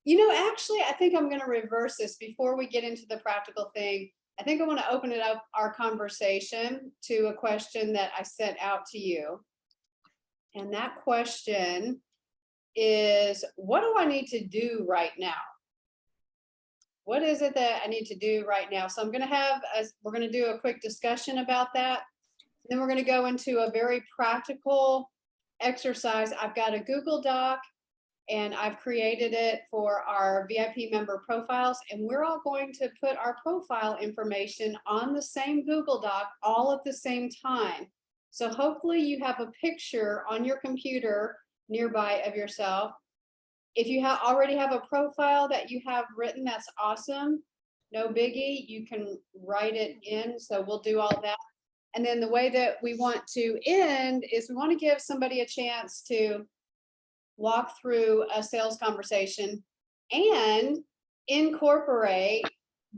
Actually, I think I'm going to reverse this before we get into the practical thing. I think I want to open it up, our conversation, to a question that I sent out to you. And that question is, what do I need to do right now? What is it that I need to do right now? So we're going to do a quick discussion about that. And then we're going to go into a very practical exercise. I've got a Google Doc and I've created it for our VIP member profiles. And we're all going to put our profile information on the same Google Doc all at the same time. So hopefully you have a picture on your computer nearby of yourself. If you already have a profile that you have written, that's awesome. No biggie, you can write it in. So we'll do all that. And then the way that we want to end is we want to give somebody a chance to walk through a sales conversation and incorporate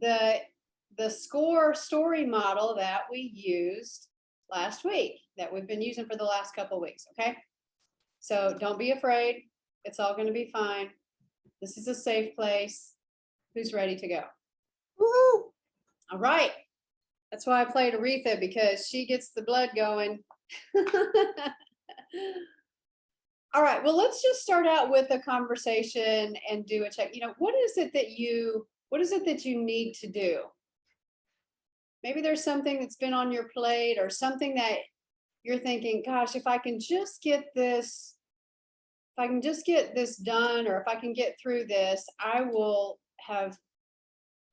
the SCORE story model that we used last week, that we've been using for the last couple of weeks. Okay, so don't be afraid. It's all going to be fine. This is a safe place. Who's ready to go? Woo! All right. That's why I played Aretha, because she gets the blood going. All right. Well, let's just start out with a conversation and do a check. What is it that you need to do? Maybe there's something that's been on your plate, or something that you're thinking, gosh, if I can just get this done, or if I can get through this, I will have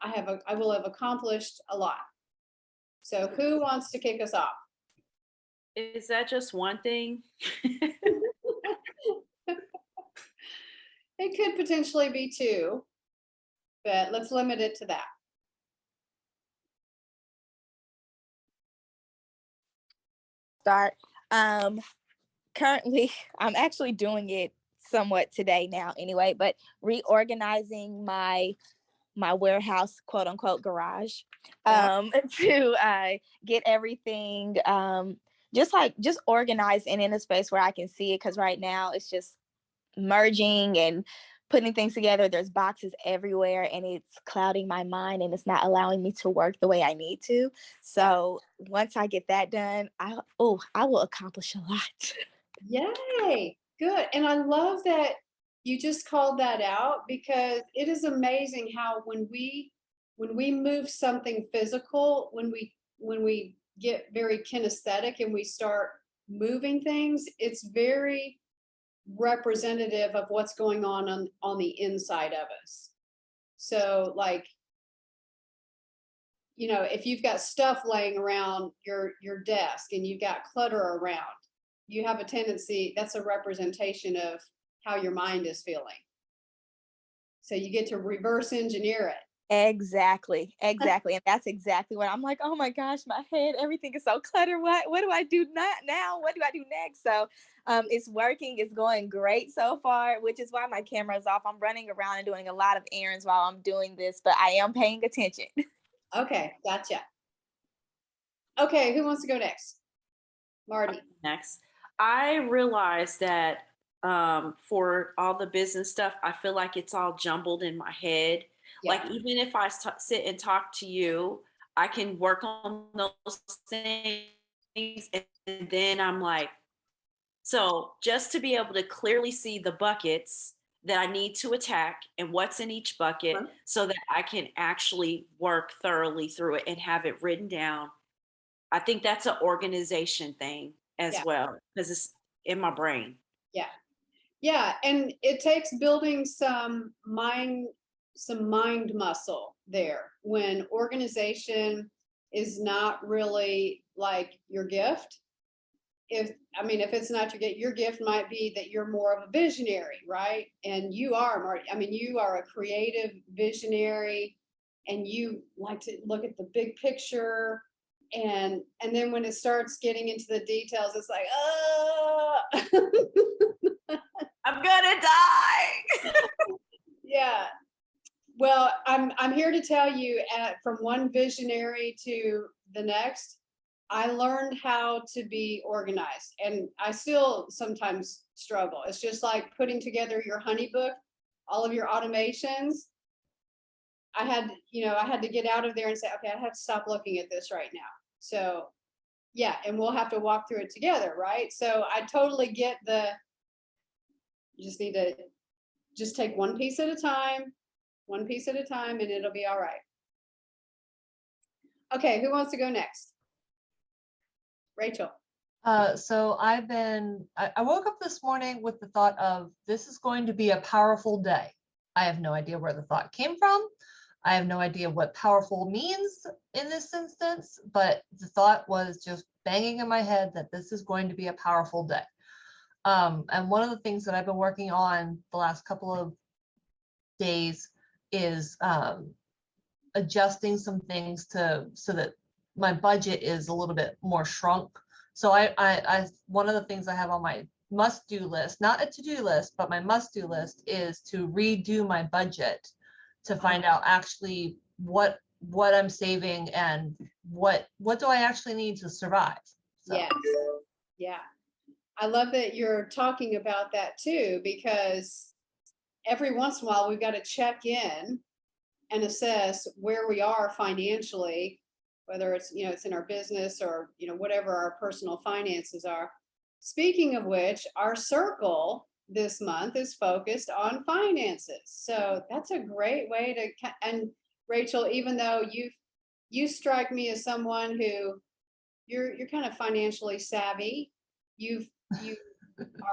accomplished a lot. So who wants to kick us off? Is that just one thing? It could potentially be two, but let's limit it to that. Start. Currently, I'm actually doing it somewhat today now anyway, but reorganizing my warehouse, quote unquote, garage, to get everything just organized and in a space where I can see it. Because right now it's just merging and putting things together. There's boxes everywhere and it's clouding my mind and it's not allowing me to work the way I need to. So once I get that done, I will accomplish a lot. Yay, good. And I love that you just called that out, because it is amazing how when we move something physical, when we get very kinesthetic and we start moving things, it's very representative of what's going on the inside of us. So like, if you've got stuff laying around your desk and you've got clutter around, you have a tendency, that's a representation of how your mind is feeling. So you get to reverse engineer it. Exactly. And that's exactly what I'm like, oh my gosh, my head, everything is so cluttered. What do I do now? What do I do next? So it's working. It's going great so far, which is why my camera is off. I'm running around and doing a lot of errands while I'm doing this, but I am paying attention. Okay, gotcha. Okay, who wants to go next? Marty. Next. I realized that for all the business stuff, I feel like it's all jumbled in my head. Yeah. Like even if I sit and talk to you, I can work on those things, and then I'm like, so just to be able to clearly see the buckets that I need to attack and what's in each bucket, so that I can actually work thoroughly through it and have it written down. I think that's an organization thing as well, because it's in my brain. Yeah, and it takes building some mind muscle there, when organization is not really like your gift. If it's not your gift might be that you're more of a visionary, right? And you are, Marty. You are a creative visionary, and you like to look at the big picture. And then when it starts getting into the details, it's like, oh, I'm gonna die. Yeah. Well, I'm here to tell you, from one visionary to the next, I learned how to be organized, and I still sometimes struggle. It's just like putting together your honey book. all of your automations, I had to get out of there and say, okay, I have to stop looking at this right now. So yeah, and we'll have to walk through it together, right? So I totally get you just need to just take one piece at a time, and it'll be all right. Okay, who wants to go next? Rachel. So I woke up this morning with the thought of, this is going to be a powerful day. I have no idea where the thought came from. I have no idea what powerful means in this instance, but the thought was just banging in my head that this is going to be a powerful day. And one of the things that I've been working on the last couple of days is adjusting some things so that my budget is a little bit more shrunk. So I one of the things I have on my must-do list, not a to-do list, but my must-do list, is to redo my budget to find out actually what I'm saving and what do I actually need to survive. So. Yes. Yeah. I love that you're talking about that too, because every once in a while we've got to check in and assess where we are financially, whether it's, it's in our business or, whatever our personal finances are. Speaking of which, our circle this month is focused on finances. So that's a great way to, and Rachel, even though you strike me as someone who you're kind of financially savvy, you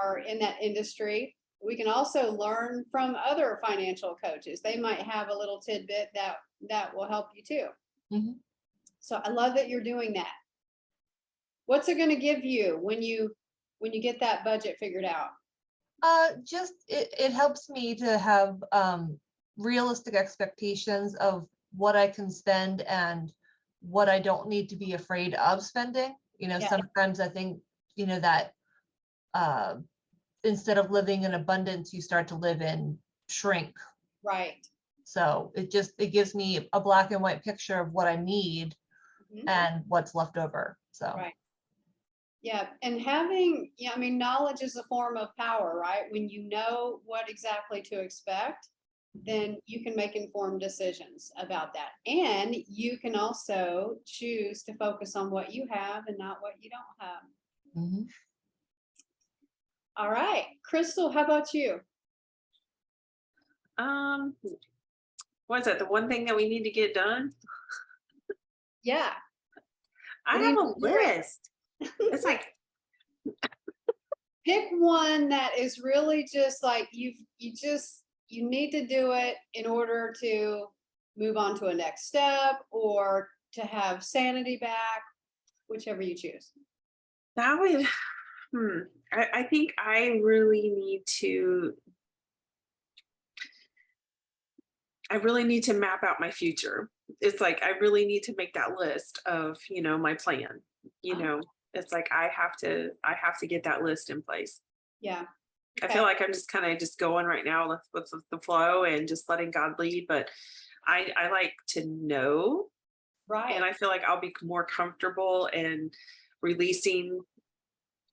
are in that industry. We can also learn from other financial coaches. They might have a little tidbit that will help you too. Mm-hmm. So I love that you're doing that. What's it going to give you when you get that budget figured out? Just it helps me to have realistic expectations of what I can spend and what I don't need to be afraid of spending. Yeah. Sometimes I think, that instead of living in abundance, you start to live in shrink. Right. So it gives me a black and white picture of what I need and what's left over. So. Right. Yeah. And knowledge is a form of power, right? When you know what exactly to expect, then you can make informed decisions about that. And you can also choose to focus on what you have and not what you don't have. Mm-hmm. All right. Crystal, how about you? What's that? The one thing that we need to get done? Yeah. I have a list. It's like, pick one that is really just like you need to do it in order to move on to a next step or to have sanity back, whichever you choose. That would, I think I really need to map out my future. It's like, I really need to make that list of, my plan, it's like, I have to get that list in place. Yeah. Okay. I feel like I'm just kind of just going right now with the flow and just letting God lead. But I like to know. Right. And I feel like I'll be more comfortable in releasing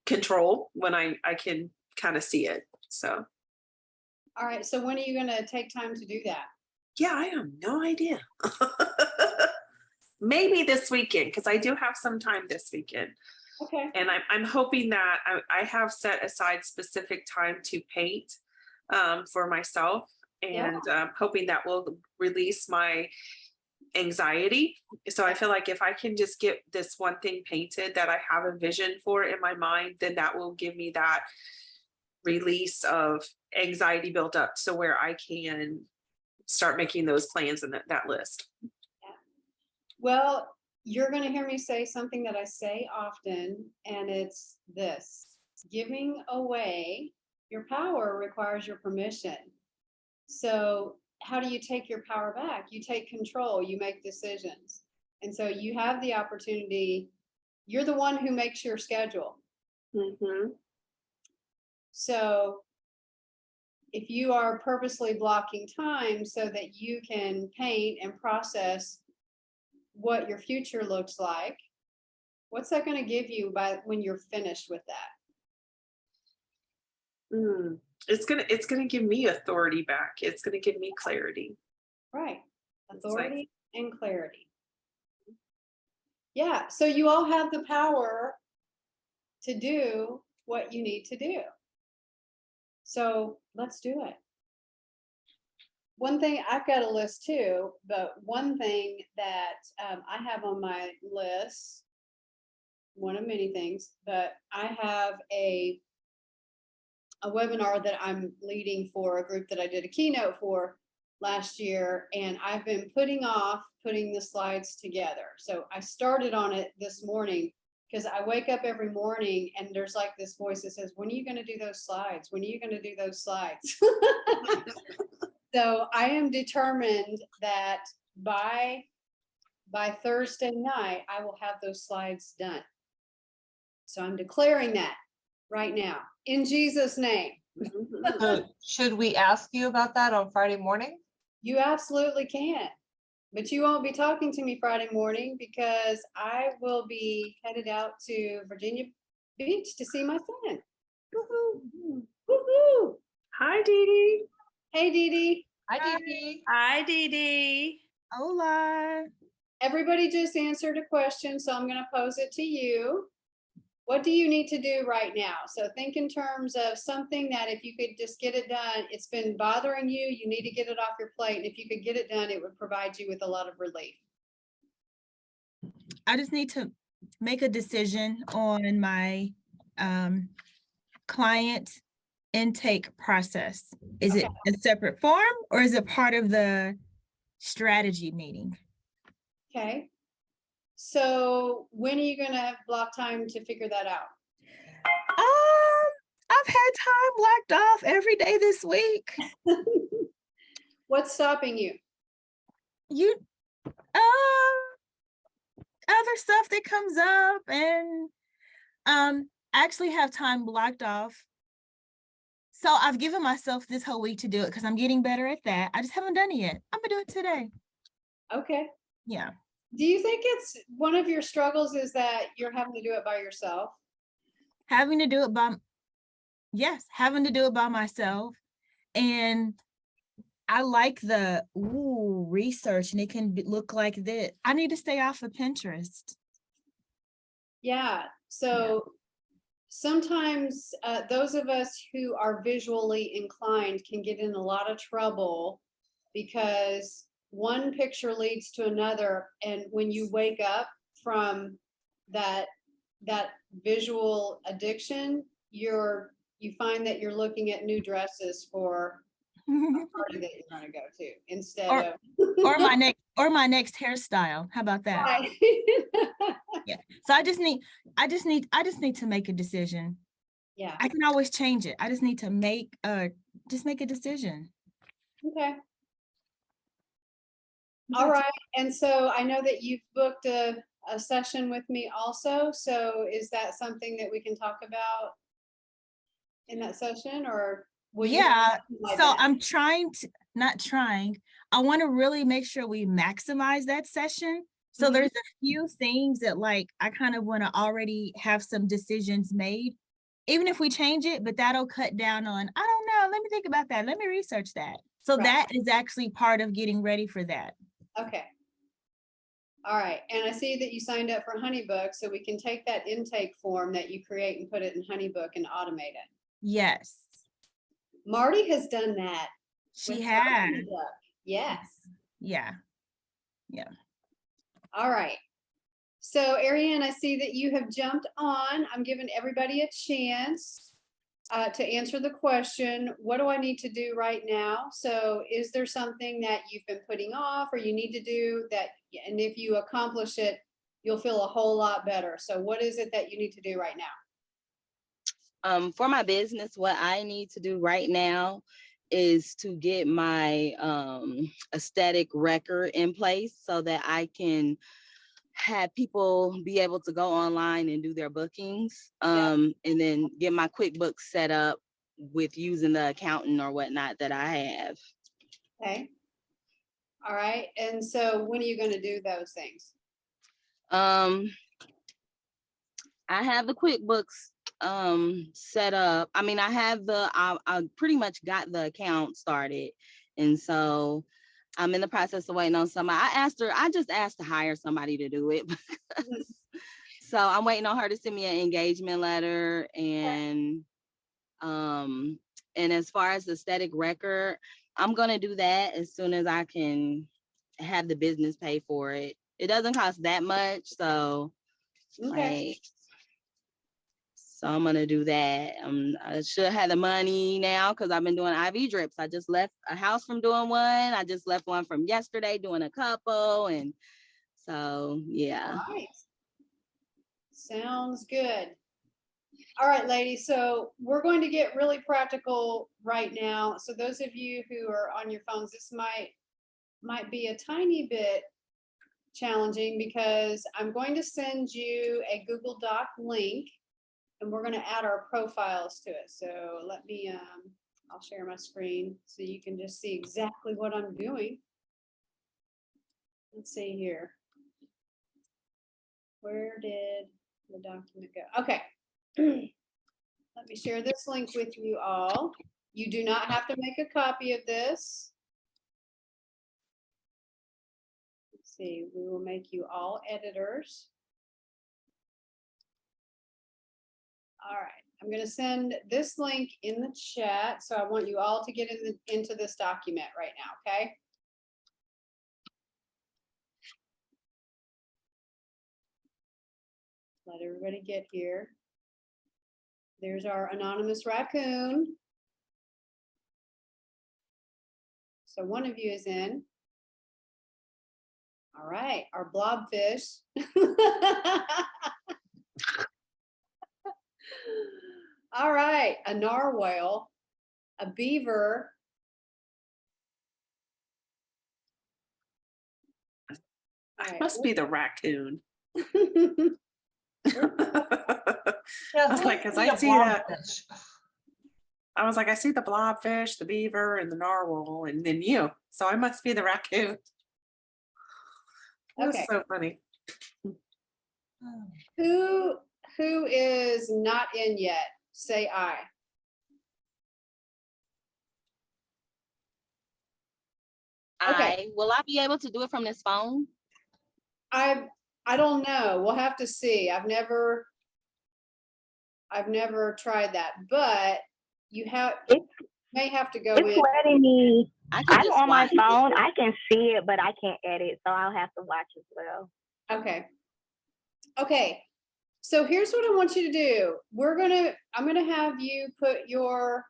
control when I can kind of see it. So. All right. So when are you going to take time to do that? Yeah, I have no idea. Maybe this weekend, because I do have some time this weekend. Okay. And I'm hoping that I have set aside specific time to paint for myself, and hoping that will release my anxiety. So I feel like if I can just get this one thing painted that I have a vision for in my mind, then that will give me that release of anxiety built up, so where I can start making those plans in that list. Yeah. Well, you're going to hear me say something that I say often, and it's this: giving away your power requires your permission. So how do you take your power back? You take control, you make decisions. And so you have the opportunity. You're the one who makes your schedule. Mm-hmm. So if you are purposely blocking time so that you can paint and process what your future looks like, what's that going to give you when you're finished with that? It's gonna give me authority back. It's gonna give me clarity. Right. It's like- Authority and clarity. Yeah, so you all have the power to do what you need to do. So let's do it. One thing, I've got a list too, but one thing that I have on my list, one of many things, but I have a webinar that I'm leading for a group that I did a keynote for last year, and I've been putting off putting the slides together. So I started on it this morning because I wake up every morning and there's like this voice that says, when are you going to do those slides? When are you going to do those slides? So I am determined that by Thursday night, I will have those slides done. So I'm declaring that right now in Jesus' name. So should we ask you about that on Friday morning? You absolutely can, but you won't be talking to me Friday morning because I will be headed out to Virginia Beach to see my son. Woohoo! Woohoo! Hi, Dee Dee. Hey, Dee Dee. Hi, Dee Dee. Hi, Dee Dee. Hola. Everybody just answered a question, so I'm going to pose it to you. What do you need to do right now? So think in terms of something that if you could just get it done, it's been bothering you, you need to get it off your plate. And if you could get it done, it would provide you with a lot of relief. I just need to make a decision on my client intake process. Is it a separate form or is it part of the strategy meeting? Okay. So when are you going to have block time to figure that out? I've had time blocked off every day this week. What's stopping you? You other stuff that comes up, and actually have time blocked off. So I've given myself this whole week to do it because I'm getting better at that. I just haven't done it yet. I'm gonna do it today. Okay. Yeah. Do you think it's one of your struggles is that you're having to do it by yourself? Having to do it by myself. And I like the research, and it can look like that. I need to stay off of Pinterest. Yeah. So sometimes those of us who are visually inclined can get in a lot of trouble because one picture leads to another. And when you wake up from that visual addiction, you find that you're looking at new dresses for a party that you're going to go to instead of or my next hairstyle. How about that? Right. Yeah. So I just need to make a decision. Yeah. I can always change it. I just need to make a decision. Okay. All right. And so I know that you've booked a session with me also. So is that something that we can talk about in that session, or will you? Yeah. Like So that? I'm I want to really make sure we maximize that session. So Mhm. there's a few things that like I kind of want to already have some decisions made, even if we change it, but that'll cut down on, I don't know, let me think about that. Let me research that. So Right. that is actually part of getting ready for that. Okay. All right. And I see that you signed up for HoneyBook, so we can take that intake form that you create and put it in HoneyBook and automate it. Yes. Marty has done that. She with has. HoneyBook. Yes. Yeah. All right. So Ariane, I see that you have jumped on. I'm giving everybody a chance to answer the question, what do I need to do right now? So is there something that you've been putting off or you need to do that? And if you accomplish it, you'll feel a whole lot better. So what is it that you need to do right now? For my business, what I need to do right now is to get my aesthetic record in place so that I can have people be able to go online and do their bookings, and then get my QuickBooks set up with using the accountant or whatnot that I have. Okay. All right. And so when are you going to do those things? I have the QuickBooks set up. I mean, I pretty much got the account started. And so I'm in the process of waiting on somebody. I just asked to hire somebody to do it. So I'm waiting on her to send me an engagement letter. And as far as the aesthetic record, I'm gonna do that as soon as I can have the business pay for it. It doesn't cost that much, so Okay. so I'm gonna do that. I should have the money now because I've been doing IV drips. I just left a house from doing one. I just left one from yesterday doing a couple, and so yeah. All right. Sounds good. All right, ladies, so we're going to get really practical right now. So those of you who are on your phones, this might be a tiny bit challenging because I'm going to send you a Google Doc link and we're going to add our profiles to it. So let me, I'll share my screen so you can just see exactly what I'm doing. Let's see here. Where did the document go? Okay. Let me share this link with you all. You do not have to make a copy of this. Let's see, we will make you all editors. All right, I'm going to send this link in the chat. So I want you all to get into this document right now, okay? Let everybody get here. There's our anonymous raccoon. So one of you is in. All right, our blobfish. All right, a narwhal, a beaver. I must be the raccoon. Yeah, I was who like, would because be I a see that. blobfish? I was like, I see the blobfish, the beaver, and the narwhal, and then you. So I must be the raccoon. That's Okay. so funny. Who is not in yet? Say aye. Okay. Will I be able to do it from this phone? I don't know. We'll have to see. I've never tried that, but you may have to go It's in. letting me. I can I'm just on my watch it. phone. I can see it, but I can't edit, so I'll have to watch as well. Okay. Okay. So here's what I want you to do. I'm gonna have you put your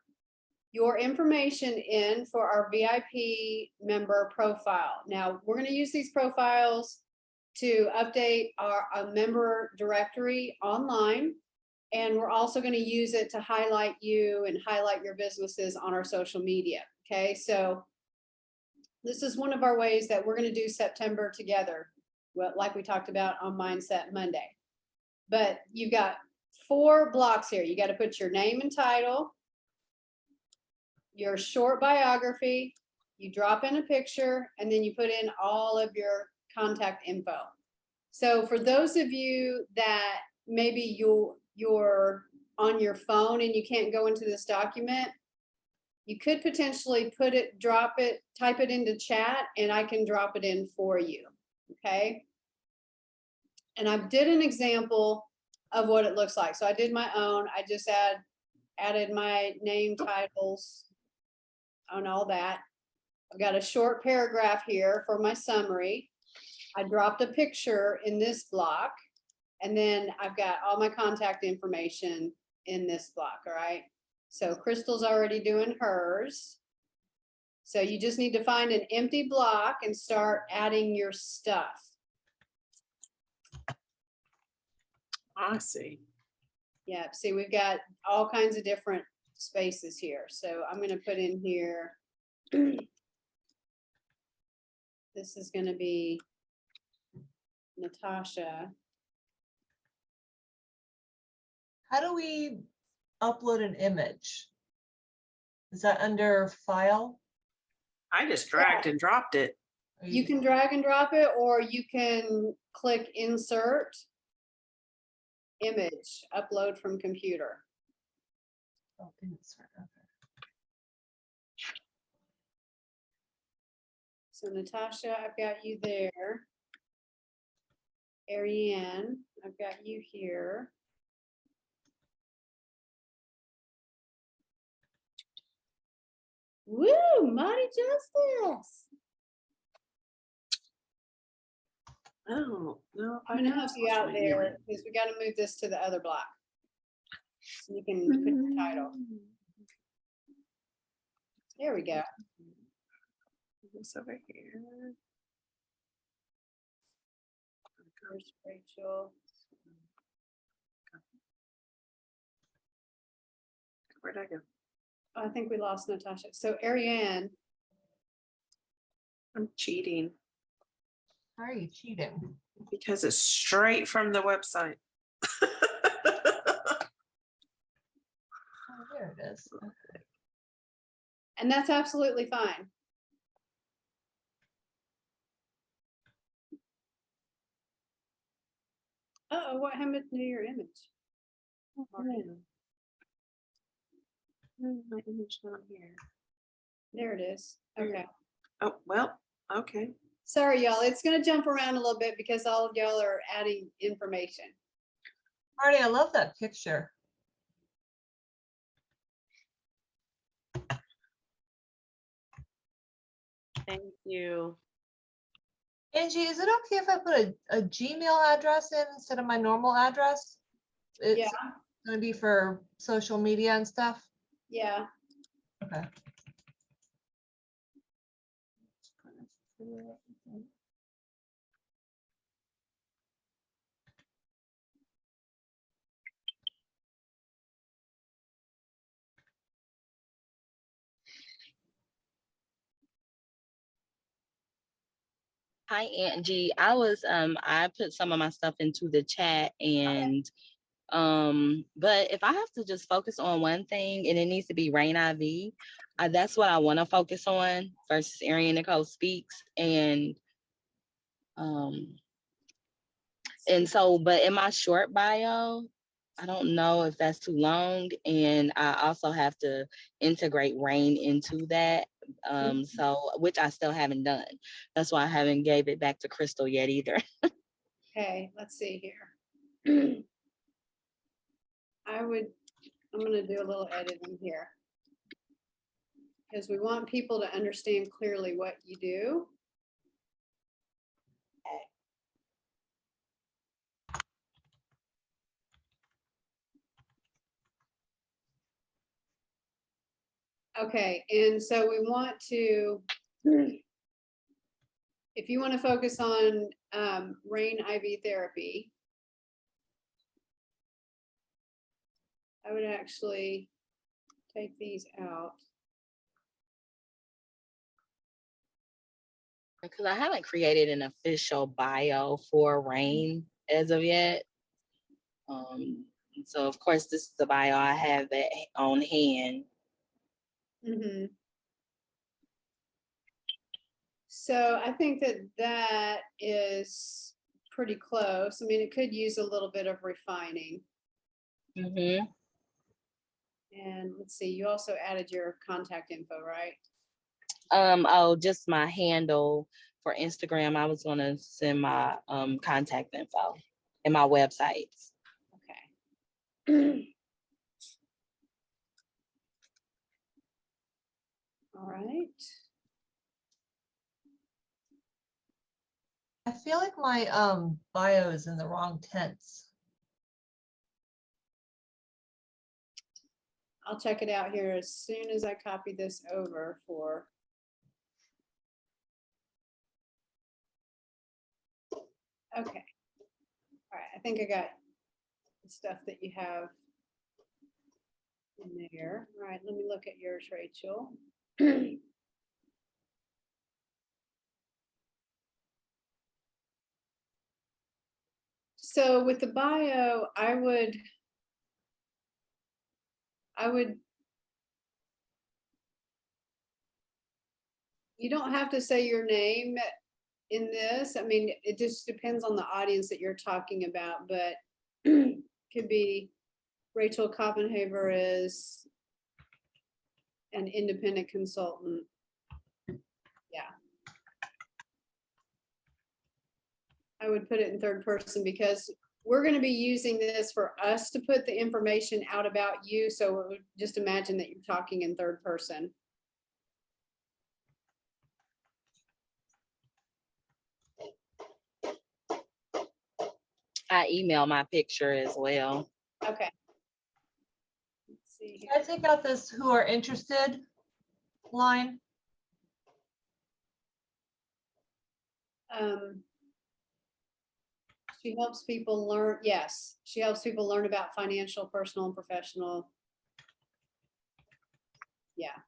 information in for our VIP member profile. Now we're gonna use these profiles to update our member directory online. And we're also going to use it to highlight you and highlight your businesses on our social media. Okay, so this is one of our ways that we're going to do September together, like we talked about on Mindset Monday. But you've got 4 blocks here. You got to put your name and title, your short biography, you drop in a picture, and then you put in all of your contact info. So for those of you that maybe you're on your phone and you can't go into this document, you could potentially type it into chat, and I can drop it in for you, okay? And I did an example of what it looks like. So I did my own. I just added my name, titles, and all that. I've got a short paragraph here for my summary. I dropped a picture in this block. And then I've got all my contact information in this block, all right? So Crystal's already doing hers. So you just need to find an empty block and start adding your stuff. I see. Yeah, see, we've got all kinds of different spaces here. So I'm gonna put in here, this is gonna be Natasha. How do we upload an image? Is that under file? I just dragged and dropped it. Or You can drag and drop it, or you can click insert image, upload from computer. Oh, insert, okay. So Natasha, I've got you there. Ariane, I've got you here. Woo, Mighty Justice. Oh, no. I'm gonna help you out there because we gotta move this to the other block. So you can put the title. There we go. This over here. There's Rachel. Where'd I go? Oh, I think we lost Natasha. So Ariane, I'm cheating How are you cheating? because it's straight from the website. Oh, there it is. Okay. and that's absolutely fine. Uh-oh, what happened to your image? My image not here. There it is. Okay. Oh, well, okay. Sorry, y'all. It's gonna jump around a little bit because all of y'all are adding information. Marty, I love that picture. Thank you. Angie, is it okay if I put a Gmail address in instead of my normal address? It's Yeah. gonna be for social media and stuff. Yeah. Okay. Hi, Angie. I put some of my stuff into the chat and but if I have to just focus on one thing and it needs to be Rain IV, that's what I want to focus on versus Arian Nicole Speaks. And so, but in my short bio, I don't know if that's too long. And I also have to integrate Rain into that. So which I still haven't done. That's why I haven't gave it back to Crystal yet either. Okay, let's see here. I'm gonna do a little editing here. Because we want people to understand clearly what you do. Okay, and so we want to, if you want to focus on Rain IV therapy, I would actually take these out. Because I haven't created an official bio for Rain as of yet. So of course this is the bio I have on hand. Mm-hmm. So I think that that is pretty close. I mean, it could use a little bit of refining. Mm-hmm. And let's see, you also added your contact info, right? Oh, just my handle for Instagram. I was gonna send my contact info and my websites. Okay. All right. I feel like my bio is in the wrong tense. I'll check it out here as soon as I copy this over for. Okay. All right, I think I got the stuff that you have in there. All right, let me look at yours, Rachel. So with the bio, I would, you don't have to say your name in this. I mean, it just depends on the audience that you're talking about, but could be Rachel Koppenhaver is an independent consultant. Yeah. I would put it in third person because we're going to be using this for us to put the information out about you. So it would just imagine that you're talking in third person. I email my picture as well. Okay. Let's see here. I take out this who are interested line. She helps people learn. Yes, she helps people learn about financial, personal, and professional. Yeah.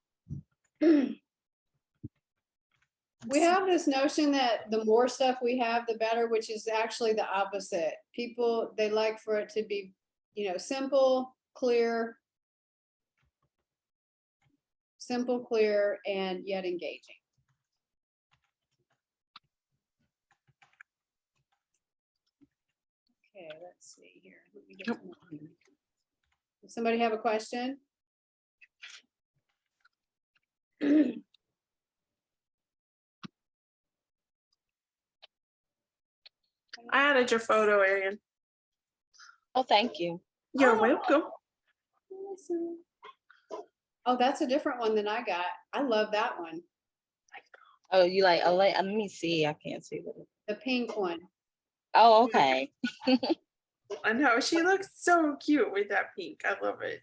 We have this notion that the more stuff we have, the better, which is actually the opposite. People, they like for it to be, you know, simple, clear, and yet engaging. Okay, let's see here. Let me get to mine. Does somebody have a question? I added your photo, Arian. Oh, thank you. You're Oh. welcome. Oh, that's a different one than I got. I love that one. Oh, you like, oh, let me see. I can't see it. The pink one. Oh, okay. I know, she looks so cute with that pink. I love it.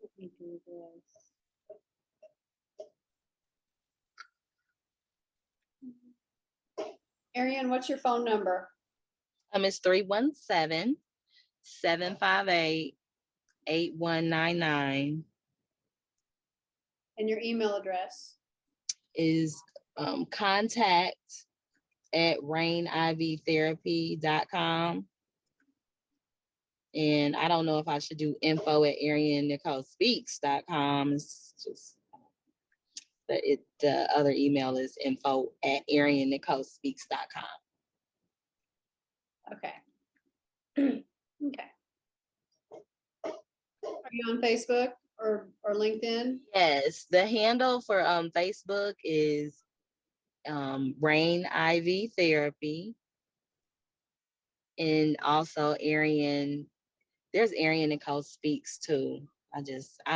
Let me do this. Arian, what's your phone number? It's 317-758-8199. And your email address? Is contact@rainivytherapy.com. And I don't know if I should do info@ariannicolespeaks.com. It's just the other email is info@ariannicolespeaks.com. Okay. Okay. Are you on Facebook or LinkedIn? Yes, the handle for Facebook is Rain Ivy Therapy. And also there's Arian Nicole Speaks too. I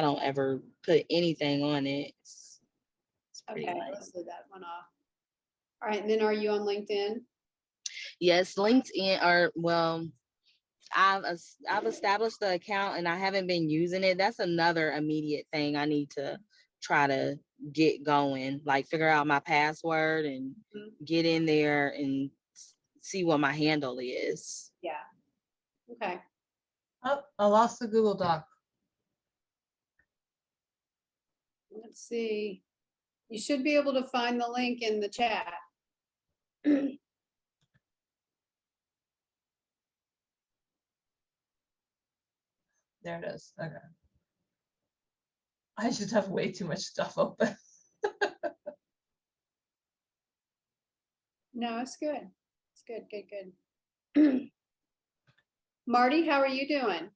don't ever put anything on it. It's pretty Okay, lame. let's leave that one off. All right, and then are you on LinkedIn? Yes, I've established the account and I haven't been using it. That's another immediate thing I need to try to get going, like figure out my password and get in there and see what my handle is. Yeah. Okay. Oh, I lost the Google Doc. Let's see. You should be able to find the link in the chat. There it is. Okay. I just have way too much stuff open. No, it's good. It's good, good, good. Marty, how are you doing?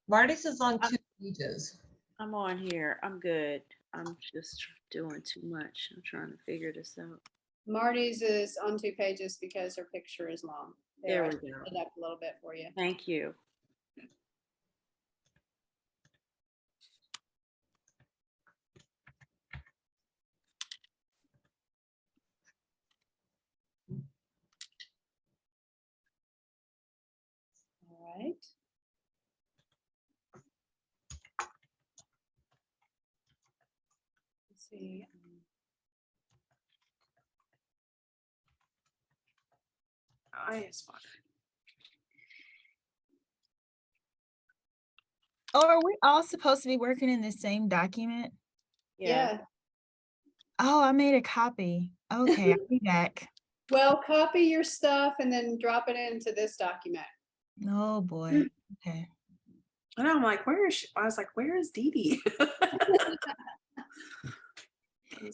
Marty's is on 2 pages. I'm on here. I'm good. I'm just doing too much. I'm trying to figure this out. Marty's is on 2 pages because her picture is long. There I we go. put it up a little bit for you. Thank you. All right. Let's see. I spotted. Oh, are we all supposed to be working in the same document? Yeah. Oh, I made a copy. Okay, I'll be back. Well, copy your stuff and then drop it into this document. Oh boy. Okay. And I'm like, where is she? I was like, where is Dee Dee?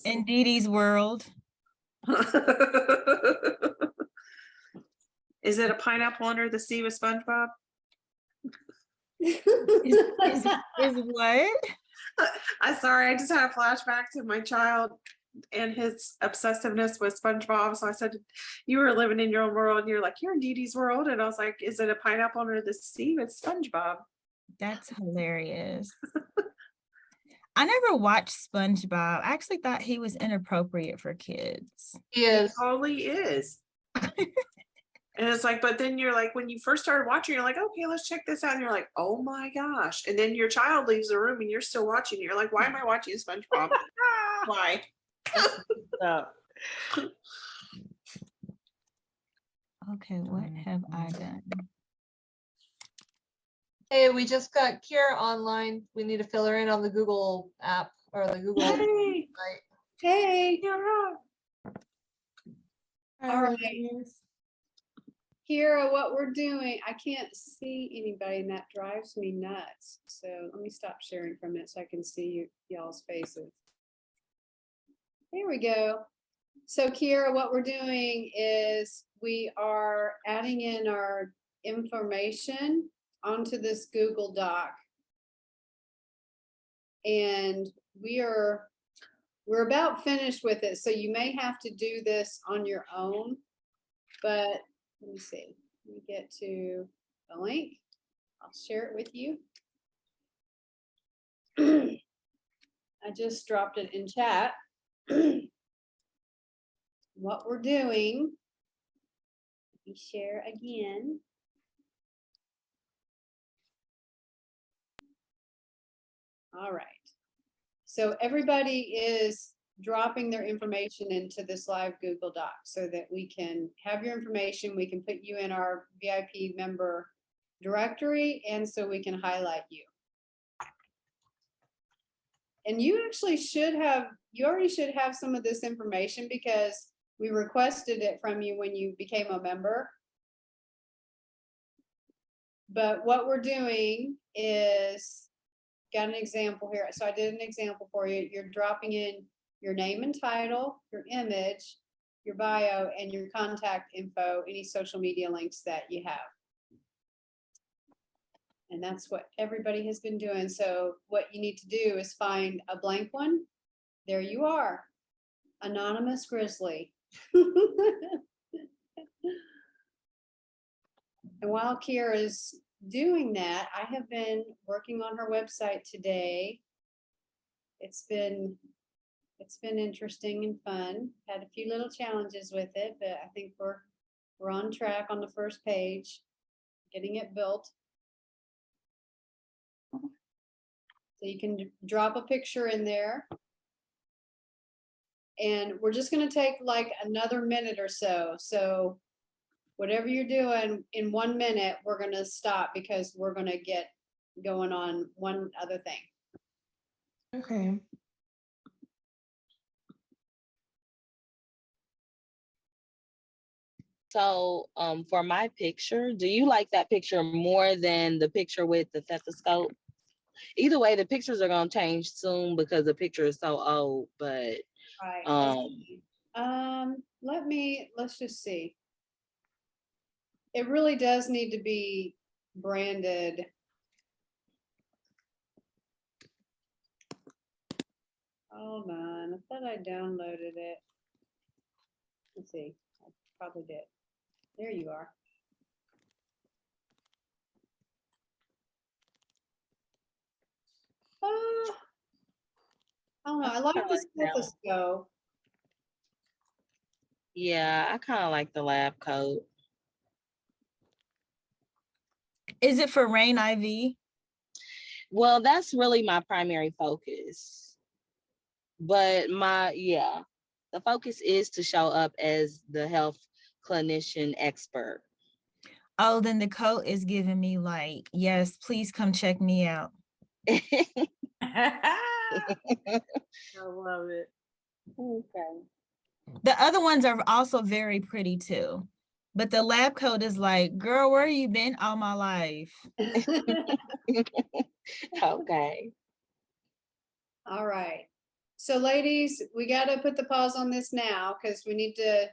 In Dee Dee's world. Is it a pineapple under the sea with SpongeBob? Is what? I'm sorry, I just had a flashback to my child and his obsessiveness with SpongeBob. So I said, you were living in your own world, and you're like, you're in Dee Dee's world. And I was like, is it a pineapple under the sea with SpongeBob? That's hilarious. I never watched SpongeBob. I actually thought he was inappropriate for kids. He It is. totally is. And it's like, but then you're like, when you first started watching, you're like, okay, let's check this out. And you're like, oh my gosh. And then your child leaves the room and you're still watching. You're like, why am I watching SpongeBob? Why? Okay, what have I done? Hey, we just got Kira online. We need to fill her in on the Google app or the Google Hey, site. Hey, Kira. all right. Kira, what we're doing, I can't see anybody and that drives me nuts. So let me stop sharing for a minute so I can see y'all's faces. There we go. So Kira, what we're doing is we are adding in our information onto this Google Doc. And we're about finished with it. So you may have to do this on your own, but let me see. Let me get to the link. I'll share it with you. I just dropped it in chat. What we're doing, let me share again. All right. So everybody is dropping their information into this live Google Doc so that we can have your information. We can put you in our VIP member directory, and so we can highlight you. And you actually should have, you already should have some of this information because we requested it from you when you became a member. But what we're doing is, got an example here. So I did an example for you. You're dropping in your name and title, your image, your bio, and your contact info, any social media links that you have. And that's what everybody has been doing. So what you need to do is find a blank one. There you are, Anonymous Grizzly. And while Kira is doing that, I have been working on her website today. It's been interesting and fun. Had a few little challenges with it, but I think we're on track on the first page, getting it built. So you can drop a picture in there. And we're just going to take like another minute or so. So whatever you're doing in 1 minute, we're going to stop because we're going to get going on one other thing. Okay. So for my picture, do you like that picture more than the picture with the stethoscope? Either way, the pictures are gonna change soon because the picture is so old, but Right. Let's just see. It really does need to be branded. Hold on, I thought I downloaded it. Let's see, I probably did. There you are. I don't know, I like the stethoscope. yeah, I kind of like the lab coat. Is it for Rain IV? Well, that's really my primary focus. But the focus is to show up as the health clinician expert. Oh, then the coat is giving me like, yes, please come check me out. I love it. Okay. The other ones are also very pretty too. But the lab coat is like, girl, where you been all my life? Okay. All right. So ladies, we got to put the pause on this now because we need to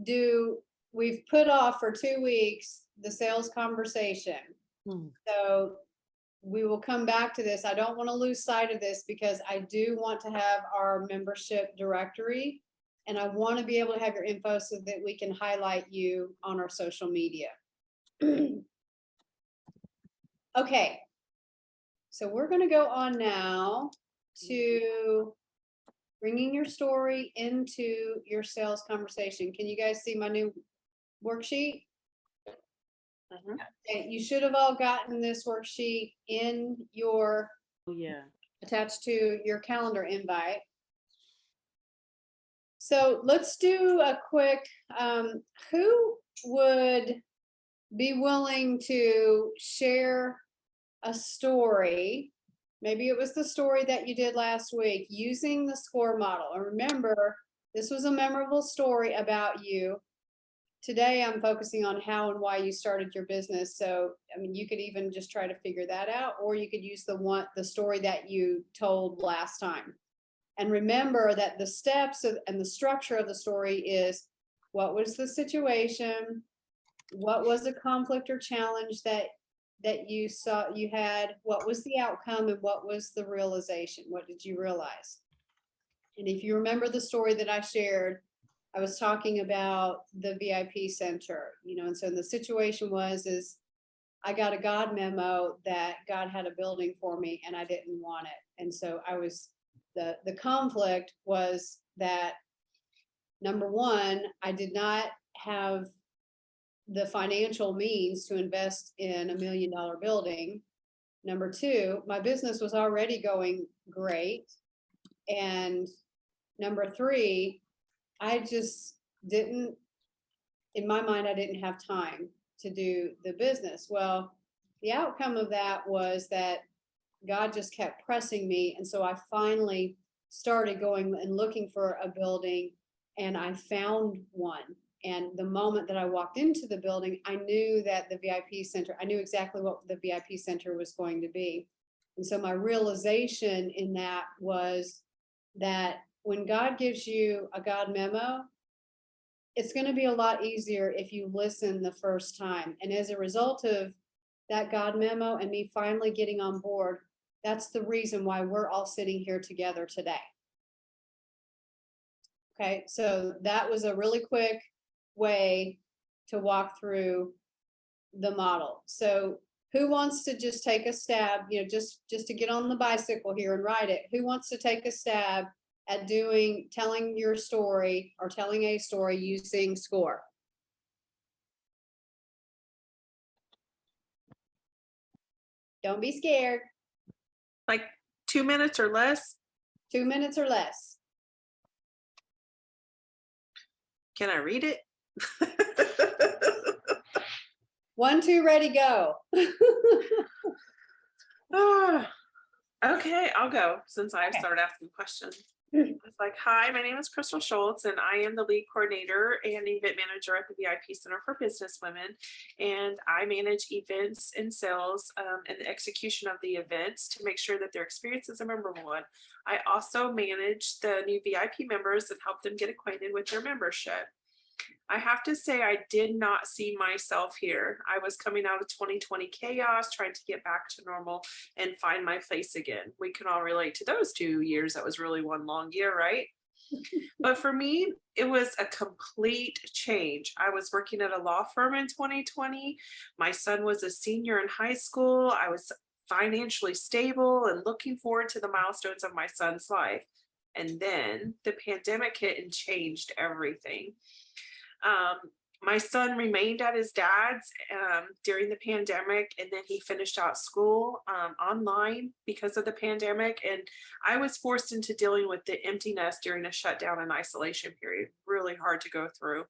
do we've put off for 2 weeks the sales conversation. Hmm. So we will come back to this. I don't want to lose sight of this because I do want to have our membership directory, and I want to be able to have your info so that we can highlight you on our social media. Okay. So we're going to go on now to bringing your story into your sales conversation. Can you guys see my new worksheet? Uh-huh. Okay, you should have all gotten this worksheet in your, Oh, yeah. attached to your calendar invite. So let's do a quick, who would be willing to share a story? Maybe it was the story that you did last week using the SCORE model. And remember, this was a memorable story about you. Today, I'm focusing on how and why you started your business. So, I mean, you could even just try to figure that out, or you could use the story that you told last time. And remember that the steps and the structure of the story is, what was the situation? What was the conflict or challenge that you saw you had? What was the outcome, and what was the realization? What did you realize? And if you remember the story that I shared, I was talking about the VIP center, and so the situation is I got a God memo that God had a building for me and I didn't want it. And so the conflict was that, number one, I did not have the financial means to invest in $1 million building. Number two, my business was already going great. And number three, I just didn't, in my mind, I didn't have time to do the business. Well, the outcome of that was that God just kept pressing me. And so I finally started going and looking for a building, and I found one. And the moment that I walked into the building, I knew that the VIP center, I knew exactly what the VIP center was going to be. And so my realization in that was that when God gives you a God memo, it's going to be a lot easier if you listen the first time. And as a result of that God memo and me finally getting on board, that's the reason why we're all sitting here together today. Okay, so that was a really quick way to walk through the model. So who wants to just take a stab, just to get on the bicycle here and ride it? Who wants to take a stab at telling your story or telling a story using SCORE? Don't be scared. Like 2 minutes or less? 2 minutes or less. Can I read it? 1, 2, ready, go. Okay, I'll go since I started asking questions. It's like, hi, my name is Crystal Schultz, and I am the lead coordinator and event manager at the VIP Center for Business Women. And I manage events and sales and the execution of the events to make sure that their experience is a memorable one. I also manage the new VIP members and help them get acquainted with their membership. I have to say, I did not see myself here. I was coming out of 2020 chaos, trying to get back to normal and find my place again. We can all relate to those 2 years. That was really one long year, right? But for me, it was a complete change. I was working at a law firm in 2020. My son was a senior in high school. I was financially stable and looking forward to the milestones of my son's life. And then the pandemic hit and changed everything. My son remained at his dad's during the pandemic, and then he finished out school online because of the pandemic. And I was forced into dealing with the empty nest during a shutdown and isolation period. Really hard to go through.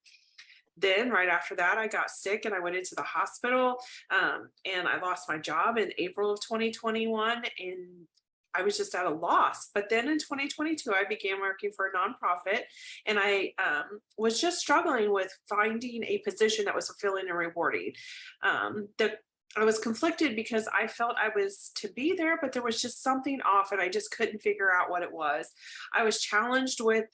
Then right after that, I got sick and I went into the hospital and I lost my job in April of 2021. And I was just at a loss. But then in 2022, I began working for a nonprofit, and I was just struggling with finding a position that was fulfilling and rewarding. I was conflicted because I felt I was to be there, but there was just something off and I just couldn't figure out what it was. I was challenged with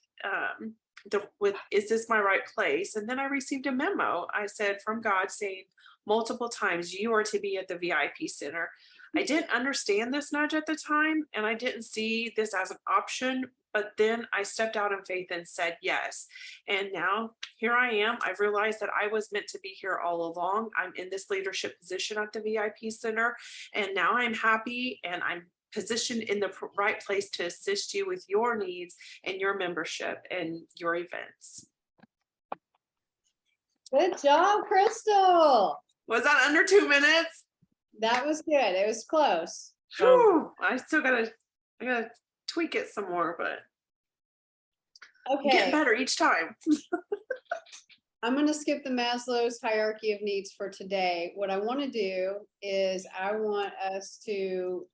is this my right place? And then I received a memo. I said from God saying multiple times, you are to be at the VIP center. I didn't understand this nudge at the time, and I didn't see this as an option, but then I stepped out in faith and said yes. And now here I am. I've realized that I was meant to be here all along. I'm in this leadership position at the VIP center, and now I'm happy and I'm positioned in the right place to assist you with your needs and your membership and your events. Good job, Crystal. Was that under 2 minutes? That was good. It was close. Whew, I gotta tweak it some more, but I'm getting Okay, better each time. I'm going to skip the Maslow's hierarchy of needs for today. What I want to do is I want us to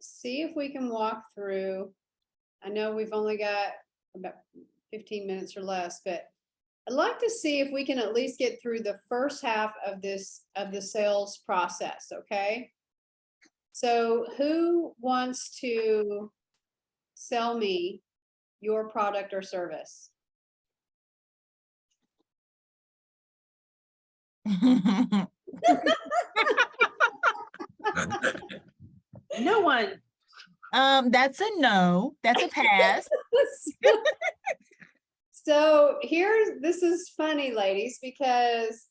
see if we can walk through. I know we've only got about 15 minutes or less, but I'd like to see if we can at least get through the first half of the sales process, okay? So who wants to sell me your product or service? No one. That's a no. That's a pass. So this is funny, ladies, because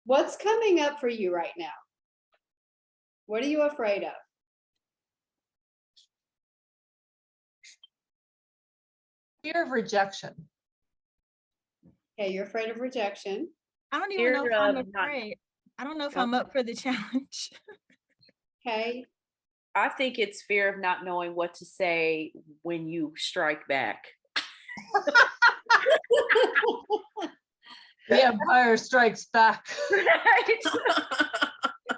what's coming up for you right now? What are you afraid of? Fear of rejection. Okay, you're afraid of rejection. I don't even know if I'm Fear of not- afraid. I don't know if I'm up for the challenge. Okay, I think it's fear of not knowing what to say when you strike back. The Empire Strikes Back.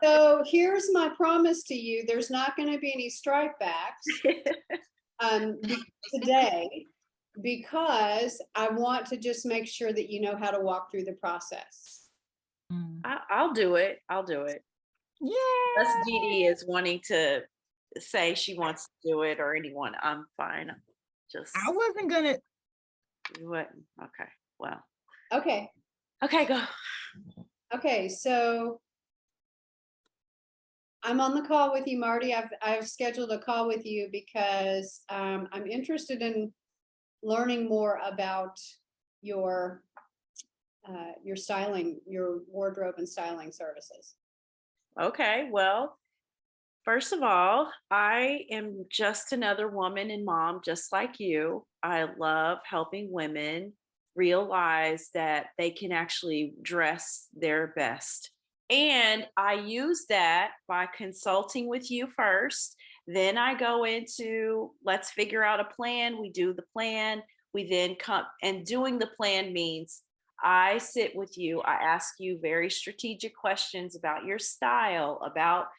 so here's my promise to you. There's not going to be any strike backs today, because I want to just make sure that you know how to walk through the process. I'll do it. I'll do it. Yeah. Unless Dee Dee is wanting to say she wants to do it, or anyone, I'm fine. Just I wasn't gonna. you wouldn't. Okay. Well. Okay. Okay, go. Okay, so I'm on the call with you, Marty. I've scheduled a call with you because I'm interested in learning more about your styling, your wardrobe and styling services. Okay, well, first of all, I am just another woman and mom, just like you. I love helping women realize that they can actually dress their best. And I use that by consulting with you first. Then I go into, let's figure out a plan. We do the plan. We then come, and doing the plan means I sit with you. I ask you very strategic questions about your style, about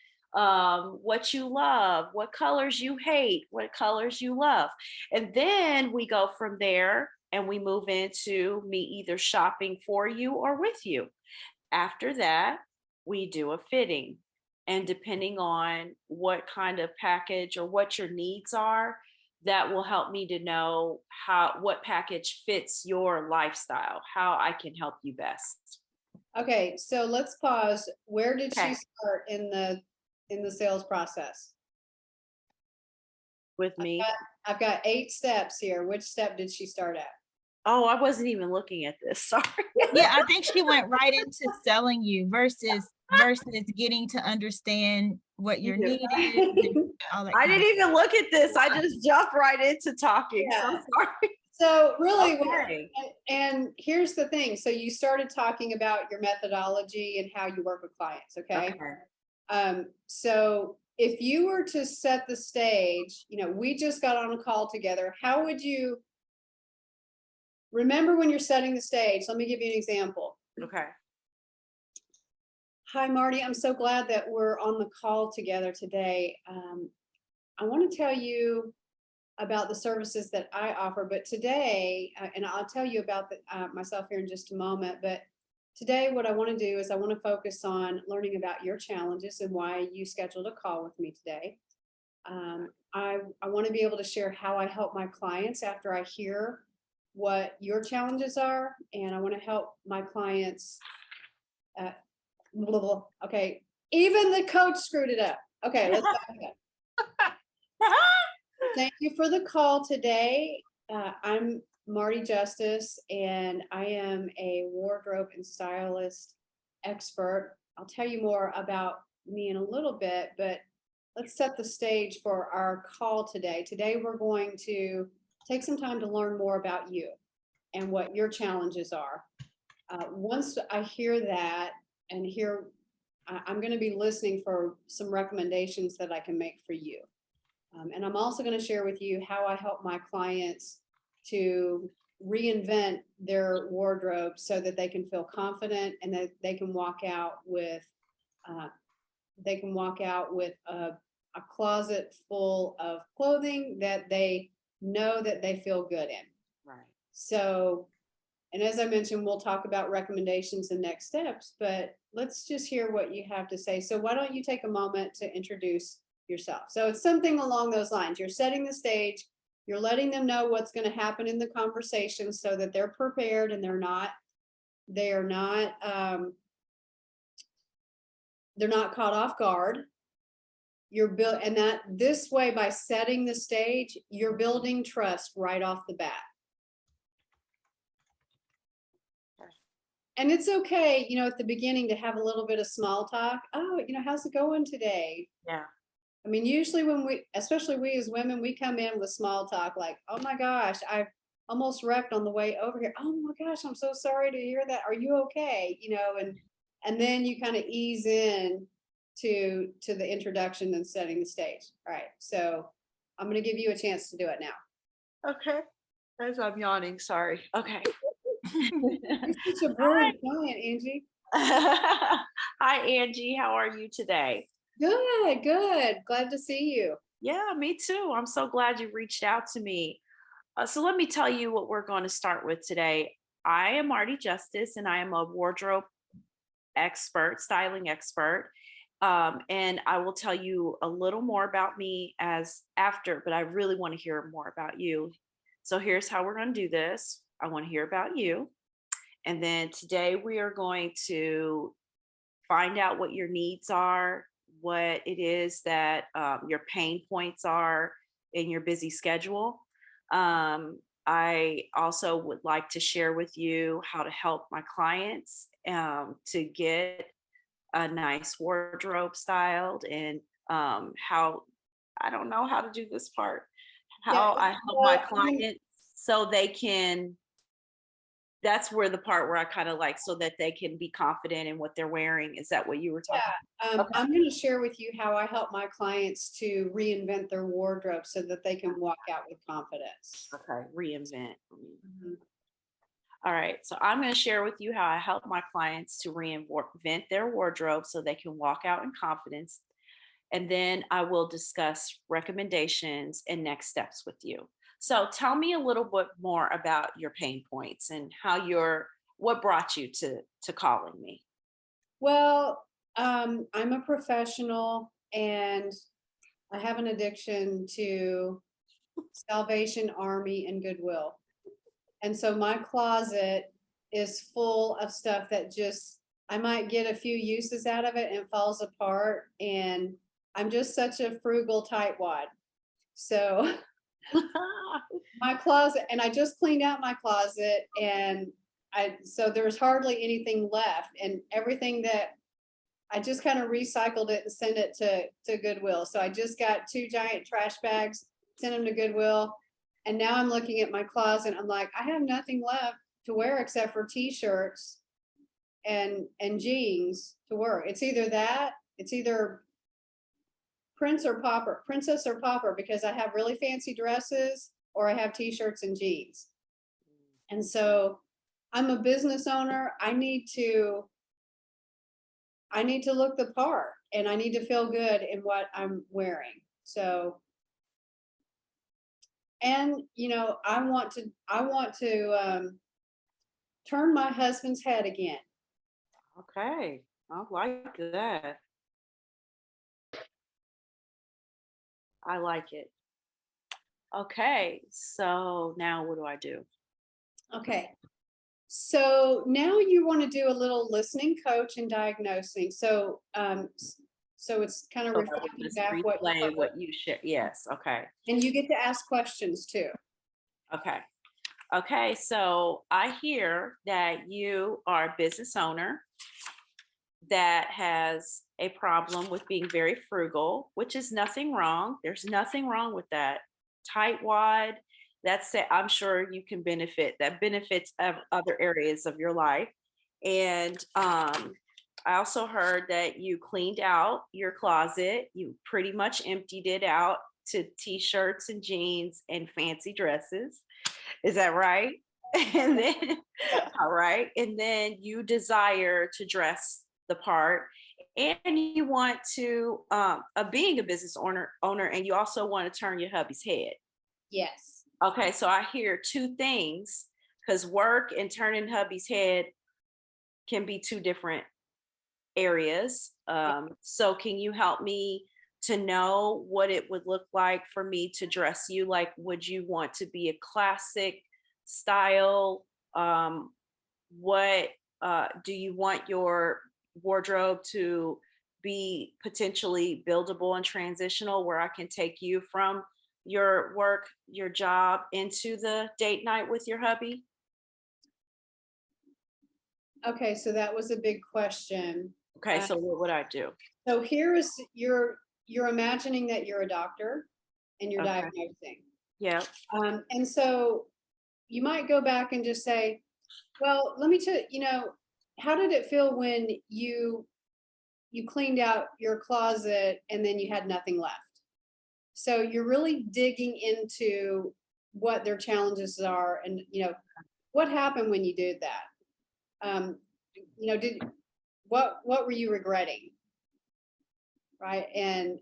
what you love, what colors you hate, what colors you love. And then we go from there and we move into me either shopping for you or with you. After that, we do a fitting. And depending on what kind of package or what your needs are, that will help me to know what package fits your lifestyle, how I can help you best. Okay, so let's pause. Where did Okay. she start in the sales process? With me. I've got 8 steps here. Which step did she start at? Oh, I wasn't even looking at this. Sorry. Yeah, I think she went right into selling you versus getting to understand what your You need do. is and all that. I kind of didn't even look at this. I just jumped right into talking. So Yeah. sorry. So really, Okay. and here's the thing. So you started talking about your methodology and how you work with clients, okay? So if you were to set the stage, we just got on a call together. How would you remember when you're setting the stage? Let me give you an example. Okay. Hi, Marty. I'm so glad that we're on the call together today. I want to tell you about the services that I offer, but today, and I'll tell you about myself here in just a moment, but today what I want to do is I want to focus on learning about your challenges and why you scheduled a call with me today. I want to be able to share how I help my clients after I hear what your challenges are, and I want to help my clients. Blah, blah, blah. Okay, even the coach screwed it up. Okay, let's back it up. Thank you for the call today. I'm Marty Justice, and I am a wardrobe and stylist expert. I'll tell you more about me in a little bit, but let's set the stage for our call today. Today, we're going to take some time to learn more about you and what your challenges are. Once I hear that and I'm going to be listening for some recommendations that I can make for you. And I'm also going to share with you how I help my clients to reinvent their wardrobe so that they can feel confident and that they can walk out with a closet full of clothing that they know that they feel good in. Right. So, and as I mentioned, we'll talk about recommendations and next steps, but let's just hear what you have to say. So why don't you take a moment to introduce yourself? So it's something along those lines. You're setting the stage, you're letting them know what's going to happen in the conversation so that they're prepared and they're not caught off guard. And that this way, by setting the stage, you're building trust right off the bat. And it's okay, at the beginning to have a little bit of small talk. Oh, how's it going today? Yeah. I mean, usually especially we as women, we come in with small talk like, oh my gosh, I almost wrecked on the way over here. Oh my gosh, I'm so sorry to hear that. Are you okay? And then you kind of ease in to the introduction and setting the stage. All right. So I'm going to give you a chance to do it now. Okay. As I'm yawning, sorry. Okay. You're such a brilliant client, Angie. Hi, Angie. How are you today? Good, good. Glad to see you. Yeah, me too. I'm so glad you reached out to me. So let me tell you what we're going to start with today. I am Marty Justice, and I am a wardrobe expert, styling expert. And I will tell you a little more about me but I really want to hear more about you. So here's how we're going to do this. I want to hear about you. And then today we are going to find out what your needs are, what it is that your pain points are in your busy schedule. I also would like to share with you how to help my clients to get a nice wardrobe styled, and how, I don't know how to do this part, how I help my clients so they can, that's where the part where I kind of like, so that they can be confident in what they're wearing. Is that what you were talking about? Okay. I'm going to share with you how I help my clients to reinvent their wardrobe so that they can walk out with confidence. Okay, reinvent. Mm-hmm. All right, so I'm going to share with you how I help my clients to reinvent their wardrobe so they can walk out in confidence. And then I will discuss recommendations and next steps with you. So tell me a little bit more about your pain points and what brought you to calling me. Well, I'm a professional and I have an addiction to Salvation Army and Goodwill. And so my closet is full of stuff that I might get a few uses out of it and it falls apart. And I'm just such a frugal tightwad. So my closet, and I just cleaned out my closet, and so there's hardly anything left, and everything that I just kind of recycled it and sent it to Goodwill. So I just got 2 giant trash bags, sent them to Goodwill. And now I'm looking at my closet. I'm like, I have nothing left to wear except for t-shirts and jeans to wear. It's either princess or pauper, because I have really fancy dresses or I have t-shirts and jeans. And so I'm a business owner. I need to look the part, and I need to feel good in what I'm wearing. So, and I want to turn my husband's head again. Okay, I like that. I like it. Okay, so now what do I do? Okay. So now you want to do a little listening coach and diagnosing. So, so it's kind of So reflecting just back what you replay heard. what you shared. Yes. Okay. And you get to ask questions too. Okay. Okay. So I hear that you are a business owner that has a problem with being very frugal, which is nothing wrong. There's nothing wrong with that. Tight wad, that's it. I'm sure you can benefit. That benefits of other areas of your life. And I also heard that you cleaned out your closet. You pretty much emptied it out to t-shirts and jeans and fancy dresses. Is that right? And then, all right. And then you desire to dress the part, and you want to, being a business owner, and you also want to turn your hubby's head. Yes. Okay. So I hear two things, because work and turning hubby's head can be two different areas. So can you help me to know what it would look like for me to dress you? Like, would you want to be a classic style? What do you want your wardrobe to be potentially buildable and transitional, where I can take you from your work, your job into the date night with your hubby? Okay, so that was a big question. Okay, so what would I do? So here is you're imagining that you're a doctor and you're Okay. diagnosing. Yeah. And so you might go back and just say, well, let me tell you, how did it feel when you cleaned out your closet and then you had nothing left? So you're really digging into what their challenges are, and what happened when you did that. What were you regretting, right? And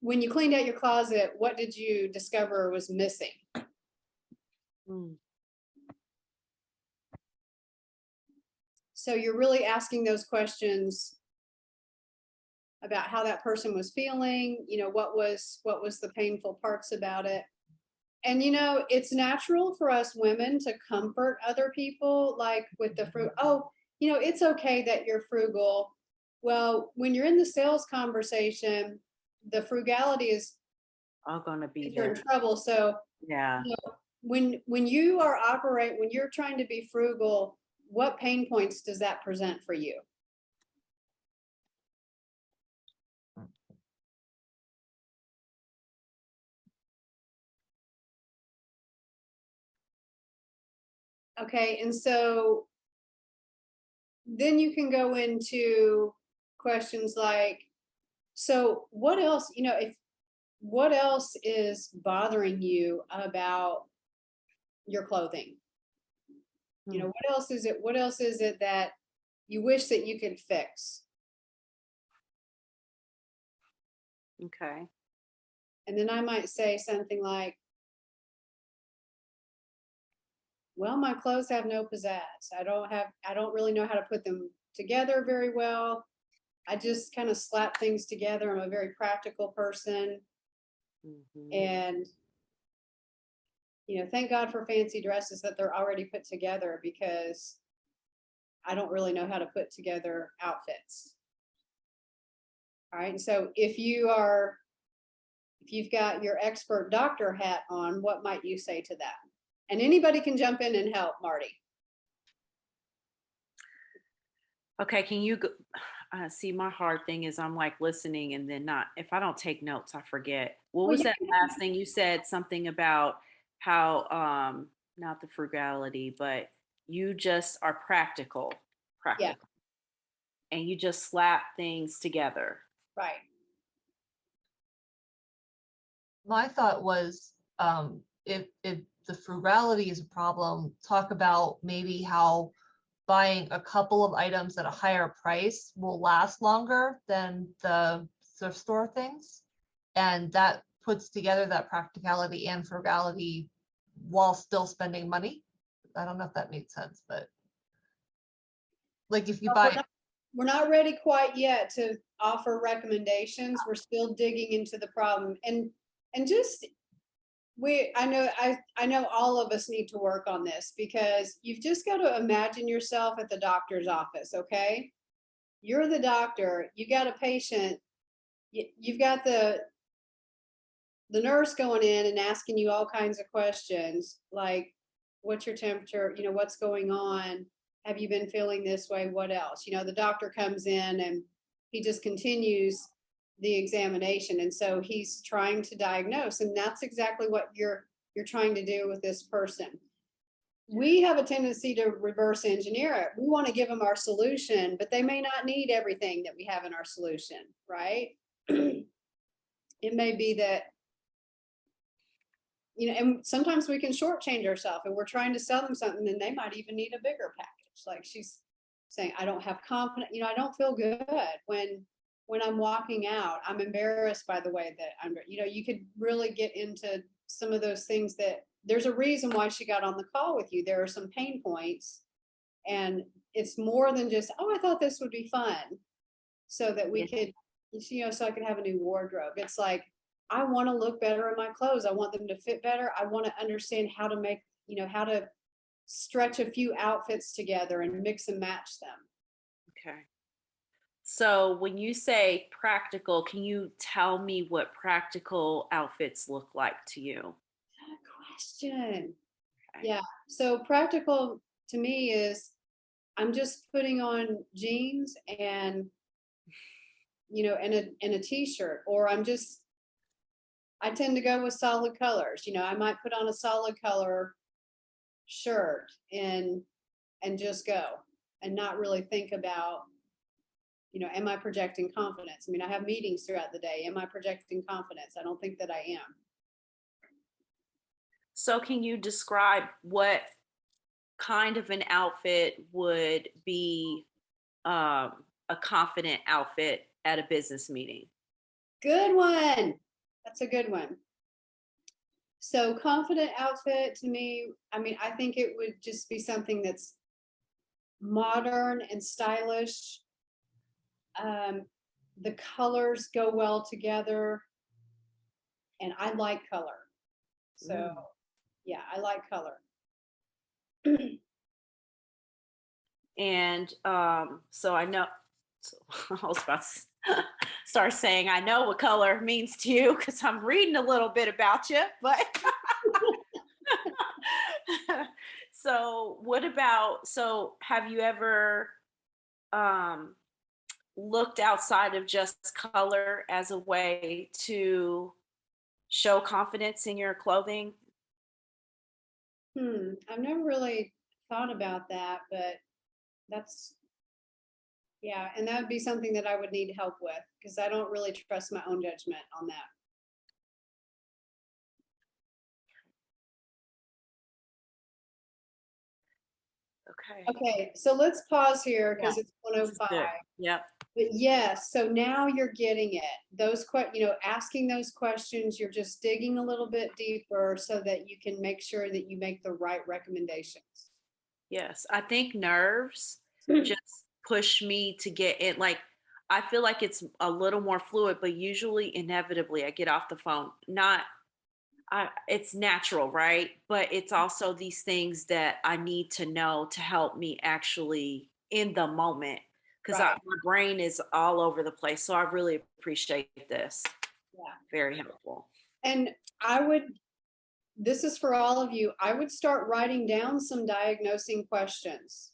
when you cleaned out your closet, what did you discover was missing? Mm. So you're really asking those questions about how that person was feeling, what was the painful parts about it. And it's natural for us women to comfort other people, like with the fruit. Oh, it's okay that you're frugal. Well, when you're in the sales conversation, the frugality is I'm gonna be you're in there. trouble. So Yeah. when you're trying to be frugal, what pain points does that present for you? Okay, and so then you can go into questions like, so what else, what else is bothering you about your clothing? What else is it that you wish that you could fix? Okay. And then I might say something like, well, my clothes have no pizzazz. I don't really know how to put them together very well. I just kind of slap things together. I'm a very practical person. Mhm. And, thank God for fancy dresses that they're already put together, because I don't really know how to put together outfits. All right. And so if you've got your expert doctor hat on, what might you say to that? And anybody can jump in and help, Marty. Okay, can you go, see, my hard thing is I'm like listening and then not, if I don't take notes, I forget. What Well, was you that last thing you said? Something about how, not the frugality, but you just are Yeah. and you just slap things together. Right. My thought was, if the frugality is a problem, talk about maybe how buying a couple of items at a higher price will last longer than the thrift store things. And that puts together that practicality and frugality while still spending money. I don't know if that made sense, but like if you buy, We're not ready quite yet to offer recommendations. We're still digging into the problem, and just I know all of us need to work on this because you've just got to imagine yourself at the doctor's office, okay? You're the doctor, you got a patient, you've got the nurse going in and asking you all kinds of questions like, what's your temperature? What's going on? Have you been feeling this way? What else? The doctor comes in and he just continues the examination. And so he's trying to diagnose. And that's exactly what you're trying to do with this person. We have a tendency to reverse engineer it. We want to give them our solution, but they may not need everything that we have in our solution, right? It may be that, and sometimes we can shortchange ourselves and we're trying to sell them something and they might even need a bigger package. Like she's saying, I don't have confidence, I don't feel good when I'm walking out. I'm embarrassed by the way that I'm, you could really get into some of those things that there's a reason why she got on the call with you. There are some pain points and it's more than just, oh, I thought this would be fun so that we could, so I could have a new wardrobe. It's like, I want to look better in my clothes. I want them to fit better. I want to understand how to make, how to stretch a few outfits together and mix and match them. Okay. So when you say practical, can you tell me what practical outfits look like to you? Good question. Okay. Yeah. So practical to me is I'm just putting on jeans and, and a t-shirt, or I tend to go with solid colors. I might put on a solid color shirt and just go and not really think about, am I projecting confidence? I have meetings throughout the day. Am I projecting confidence? I don't think that I am. So can you describe what kind of an outfit would be a confident outfit at a business meeting? Good one. That's a good one. So confident outfit to me, I think it would just be something that's modern and stylish. The colors go well together and I like color. So yeah, I like color. And so I know, so I was about to start saying, I know what color means to you because I'm reading a little bit about you, but so have you ever looked outside of just color as a way to show confidence in your clothing? I've never really thought about that, but yeah, and that would be something that I would need help with because I don't really trust my own judgment on that. Okay, so let's pause here because it's 1:05. Yep. But yes, so now you're getting it. Those asking those questions, you're just digging a little bit deeper so that you can make sure that you make the right recommendations. Yes, I think nerves just push me to get it. Like, I feel like it's a little more fluid, but usually, inevitably, I get off the phone. It's natural, right? But it's also these things that I need to know to help me actually in the moment because Right. my brain is all over the place. So I really appreciate this. Yeah. Very helpful. And this is for all of you, I would start writing down some diagnosing questions,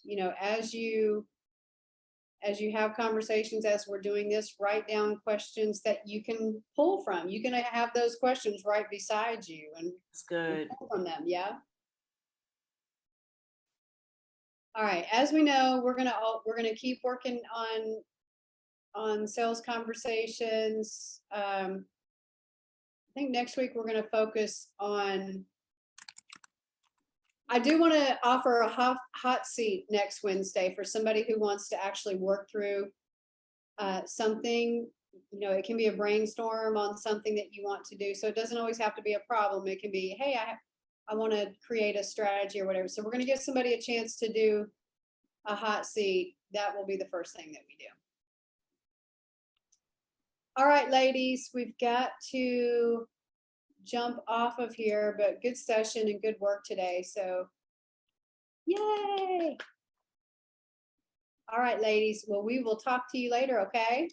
as you have conversations, as we're doing this, write down questions that you can pull from. You can have those questions right beside you and It's good. pull from them. Yeah. All right. As we know, we're gonna keep working on sales conversations. I think next week we're gonna focus on. I do want to offer a hot seat next Wednesday for somebody who wants to actually work through something. It can be a brainstorm on something that you want to do. So it doesn't always have to be a problem. It can be, hey, I want to create a strategy or whatever. So we're going to give somebody a chance to do a hot seat. That will be the first thing that we do. All right, ladies, we've got to jump off of here, but good session and good work today. So yay. All right, ladies. Well, we will talk to you later, okay?